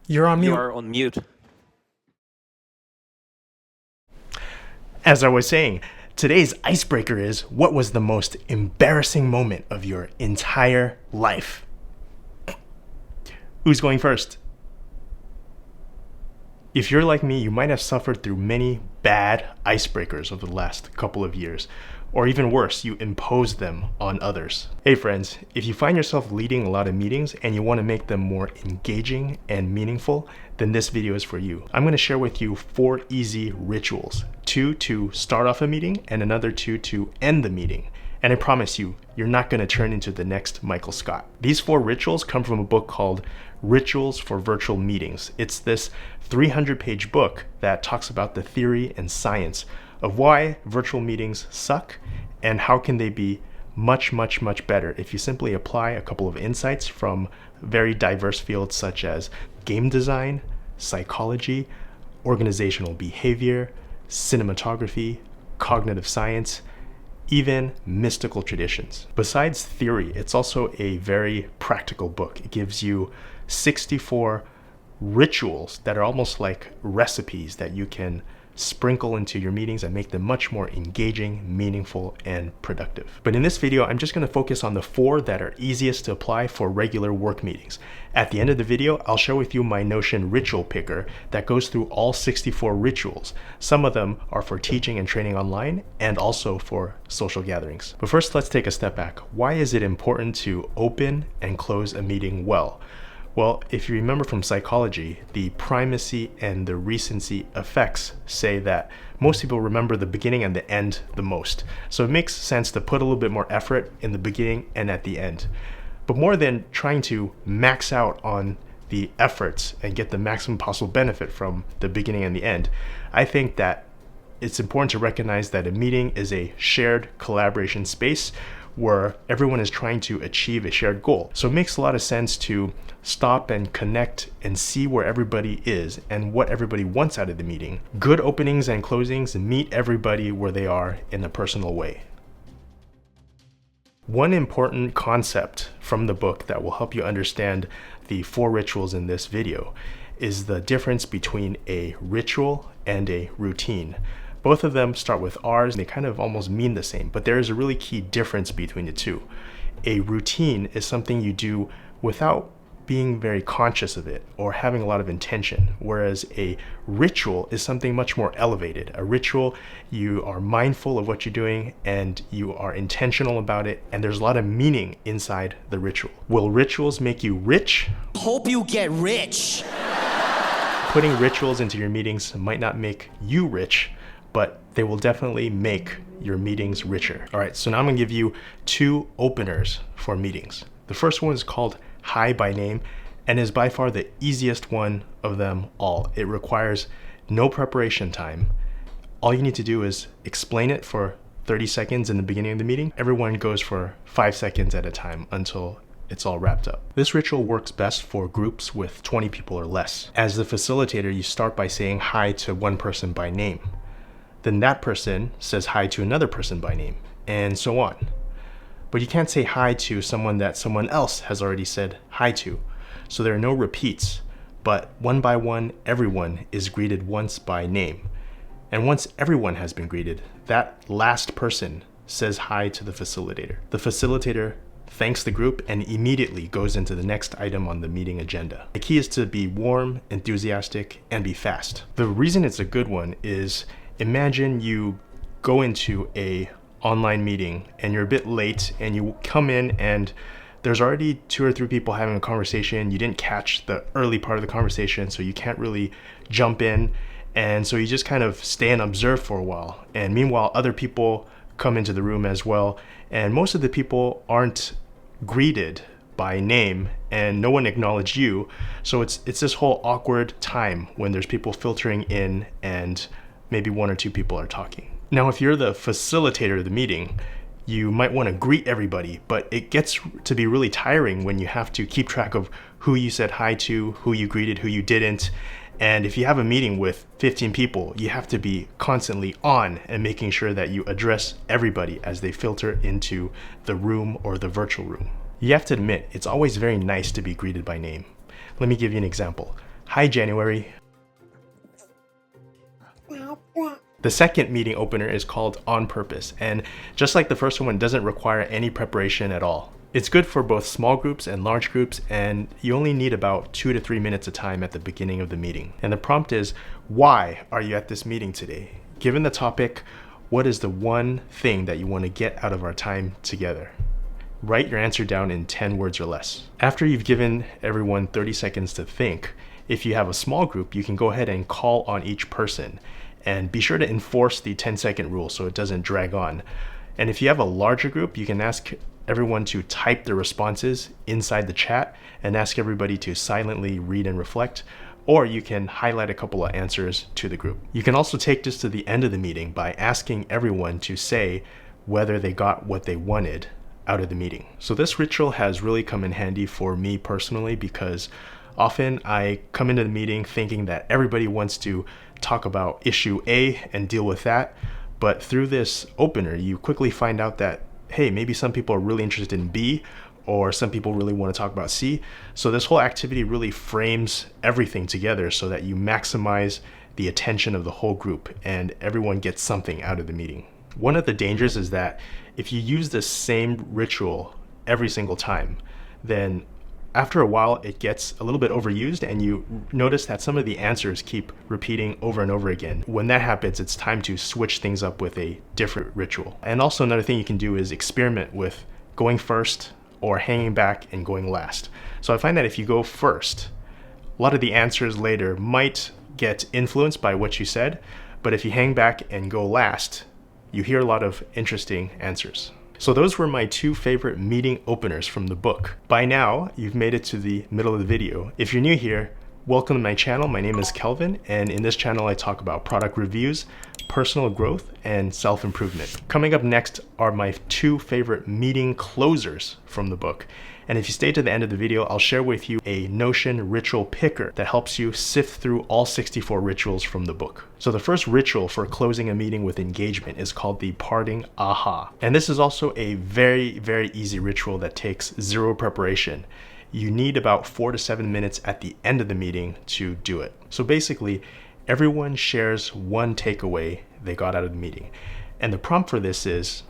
You're on You mute. are on mute. As I was saying, today's icebreaker is, what was the most embarrassing moment of your entire life? Who's going first? If you're like me, you might have suffered through many bad icebreakers over the last couple of years. Or even worse, you imposed them on others. Hey friends, if you find yourself leading a lot of meetings and you want to make them more engaging and meaningful, then this video is for you. I'm going to share with you 4 easy rituals. 2 to start off a meeting and another 2 to end the meeting. And I promise you, you're not going to turn into the next Michael Scott. These 4 rituals come from a book called Rituals for Virtual Meetings. It's this 300-page book that talks about the theory and science of why virtual meetings suck and how can they be much better if you simply apply a couple of insights from very diverse fields such as game design, psychology, organizational behavior, cinematography, cognitive science, even mystical traditions. Besides theory, it's also a very practical book. It gives you 64 rituals that are almost like recipes that you can sprinkle into your meetings and make them much more engaging, meaningful, and productive. But in this video, I'm just going to focus on the 4 that are easiest to apply for regular work meetings. At the end of the video, I'll share with you my Notion ritual picker that goes through all 64 rituals. Some of them are for teaching and training online and also for social gatherings. But first, let's take a step back. Why is it important to open and close a meeting well? Well, if you remember from psychology, the primacy and the recency effects say that most people remember the beginning and the end the most. So it makes sense to put a little bit more effort in the beginning and at the end. But more than trying to max out on the efforts and get the maximum possible benefit from the beginning and the end, I think that it's important to recognize that a meeting is a shared collaboration space where everyone is trying to achieve a shared goal. So it makes a lot of sense to stop and connect and see where everybody is and what everybody wants out of the meeting. Good openings and closings meet everybody where they are in a personal way. One important concept from the book that will help you understand the 4 rituals in this video is the difference between a ritual and a routine. Both of them start with R's and they kind of almost mean the same, but there is a really key difference between the two. A routine is something you do without being very conscious of it or having a lot of intention, whereas a ritual is something much more elevated. A ritual, you are mindful of what you're doing and you are intentional about it, and there's a lot of meaning inside the ritual. Will rituals make you rich? Hope you get rich. Putting rituals into your meetings might not make you rich, but they will definitely make your meetings richer. All right, so now I'm gonna give you 2 openers for meetings. The first one is called Hi by Name and is by far the easiest one of them all. It requires no preparation time. All you need to do is explain it for 30 seconds in the beginning of the meeting. Everyone goes for 5 seconds at a time until it's all wrapped up. This ritual works best for groups with 20 people or less. As the facilitator, you start by saying hi to one person by name. Then that person says hi to another person by name, and so on. But you can't say hi to someone that someone else has already said hi to. So there are no repeats, but one by one, everyone is greeted once by name. And once everyone has been greeted, that last person says hi to the facilitator. The facilitator thanks the group and immediately goes into the next item on the meeting agenda. The key is to be warm, enthusiastic, and be fast. The reason it's a good one is, imagine you go into a online meeting and you're a bit late and you come in and there's already 2 or 3 people having a conversation. You didn't catch the early part of the conversation, so you can't really jump in. And so you just kind of stay and observe for a while. And meanwhile, other people come into the room as well. And most of the people aren't greeted by name and no one acknowledged you. So it's this whole awkward time when there's people filtering in and maybe 1 or 2 people are talking. Now, if you're the facilitator of the meeting, you might want to greet everybody, but it gets to be really tiring when you have to keep track of who you said hi to, who you greeted, who you didn't. And if you have a meeting with 15 people, you have to be constantly on and making sure that you address everybody as they filter into the room or the virtual room. You have to admit, it's always very nice to be greeted by name. Let me give you an example. Hi, January. The second meeting opener is called On Purpose, and just like the first one, doesn't require any preparation at all. It's good for both small groups and large groups, and you only need about 2 to 3 minutes of time at the beginning of the meeting. And the prompt is, why are you at this meeting today? Given the topic, what is the one thing that you want to get out of our time together? Write your answer down in 10 words or less. After you've given everyone 30 seconds to think, if you have a small group, you can go ahead and call on each person. And be sure to enforce the 10-second rule so it doesn't drag on. And if you have a larger group, you can ask everyone to type their responses inside the chat and ask everybody to silently read and reflect, or you can highlight a couple of answers to the group. You can also take this to the end of the meeting by asking everyone to say whether they got what they wanted out of the meeting. So this ritual has really come in handy for me personally, because often I come into the meeting thinking that everybody wants to talk about issue A and deal with that. But through this opener, you quickly find out that, hey, maybe some people are really interested in B, or some people really want to talk about C. So this whole activity really frames everything together so that you maximize the attention of the whole group and everyone gets something out of the meeting. One of the dangers is that if you use the same ritual every single time, then after a while, it gets a little bit overused and you notice that some of the answers keep repeating over and over again. When that happens, it's time to switch things up with a different ritual. And also another thing you can do is experiment with going first or hanging back and going last. So I find that if you go first, a lot of the answers later might get influenced by what you said, but if you hang back and go last, you hear a lot of interesting answers. So those were my 2 favorite meeting openers from the book. By now, you've made it to the middle of the video. If you're new here, welcome to my channel. My name is Kelvin, and in this channel, I talk about product reviews, personal growth, and self-improvement. Coming up next are my 2 favorite meeting closers from the book. And if you stay to the end of the video, I'll share with you a Notion ritual picker that helps you sift through all 64 rituals from the book. So the first ritual for closing a meeting with engagement is called the parting aha. And this is also a very, very easy ritual that takes 0 preparation. You need about 4 to 7 minutes at the end of the meeting to do it. So basically, everyone shares one takeaway they got out of the meeting. And the prompt for this is,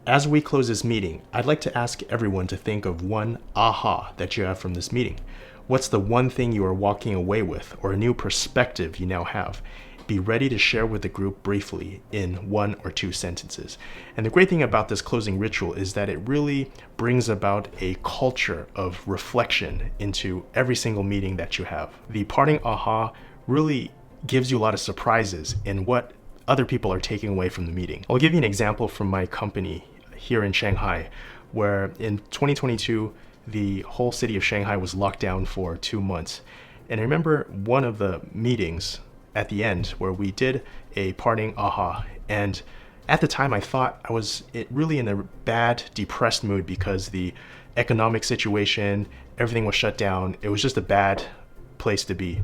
as we close this meeting, I'd like to ask everyone to think of one aha that you have from this meeting. What's the one thing you are walking away with, or a new perspective you now have? Be ready to share with the group briefly in 1 or 2 sentences. And the great thing about this closing ritual is that it really brings about a culture of reflection into every single meeting that you have. The parting aha really gives you a lot of surprises in what other people are taking away from the meeting. I'll give you an example from my company here in Shanghai, where in 2022, the whole city of Shanghai was locked down for 2 months. And I remember one of the meetings at the end where we did a parting aha. And at the time I thought I was really in a bad, depressed mood because the economic situation, everything was shut down. It was just a bad place to be.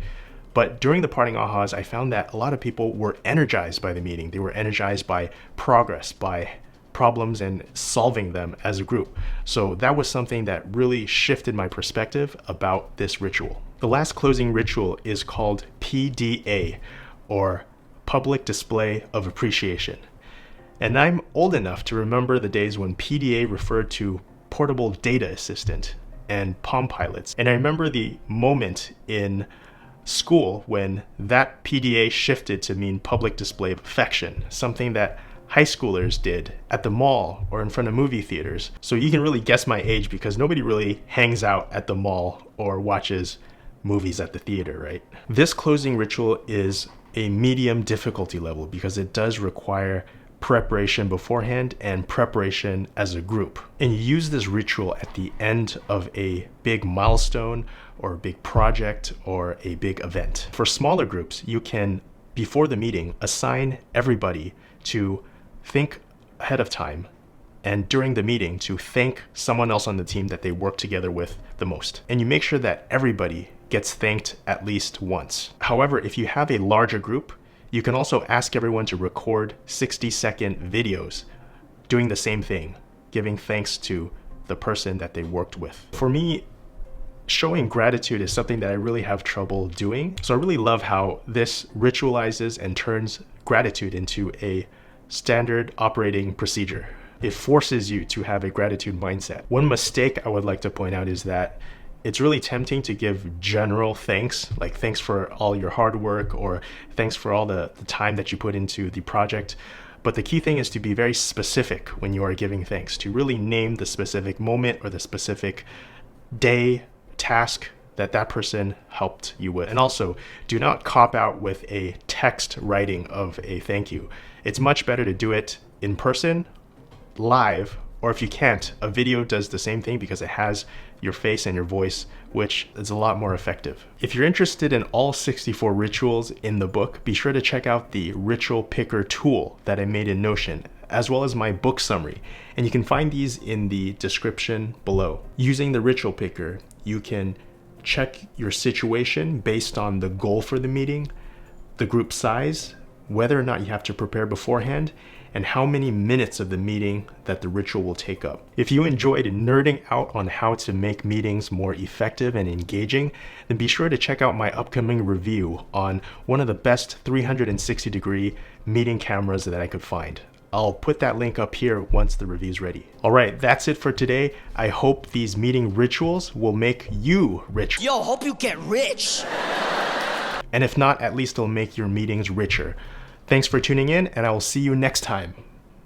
But during the parting ahas, I found that a lot of people were energized by the meeting. They were energized by progress, by problems and solving them as a group. So that was something that really shifted my perspective about this ritual. The last closing ritual is called PDA, or Public Display of Appreciation. And I'm old enough to remember the days when PDA referred to Portable Data Assistant and Palm Pilots. And I remember the moment in school when that PDA shifted to mean Public Display of Affection, something that high schoolers did at the mall or in front of movie theaters. So you can really guess my age because nobody really hangs out at the mall or watches movies at the theater, right? This closing ritual is a medium difficulty level because it does require preparation beforehand and preparation as a group. And you use this ritual at the end of a big milestone or a big project or a big event. For smaller groups, you can, before the meeting, assign everybody to think ahead of time and during the meeting to thank someone else on the team that they work together with the most. And you make sure that everybody gets thanked at least once. However, if you have a larger group, you can also ask everyone to record 60-second videos doing the same thing, giving thanks to the person that they worked with. For me, showing gratitude is something that I really have trouble doing. So I really love how this ritualizes and turns gratitude into a standard operating procedure. It forces you to have a gratitude mindset. One mistake I would like to point out is that it's really tempting to give general thanks, like thanks for all your hard work or thanks for all the time that you put into the project. But the key thing is to be very specific when you are giving thanks, to really name the specific moment or the specific day, task that that person helped you with. And also, do not cop out with a text writing of a thank you. It's much better to do it in person, live, or if you can't, a video does the same thing because it has your face and your voice, which is a lot more effective. If you're interested in all 64 rituals in the book, be sure to check out the ritual picker tool that I made in Notion, as well as my book summary. And you can find these in the description below. Using the ritual picker, you can check your situation based on the goal for the meeting, the group size, whether or not you have to prepare beforehand, and how many minutes of the meeting that the ritual will take up. If you enjoyed nerding out on how to make meetings more effective and engaging, then be sure to check out my upcoming review on one of the best 360-degree meeting cameras that I could find. I'll put that link up here once the review's ready. All right, that's it for today. I hope these meeting rituals will make you rich. Yo, hope you get rich. And if not, at least it'll make your meetings richer. Thanks for tuning in, and I will see you next time.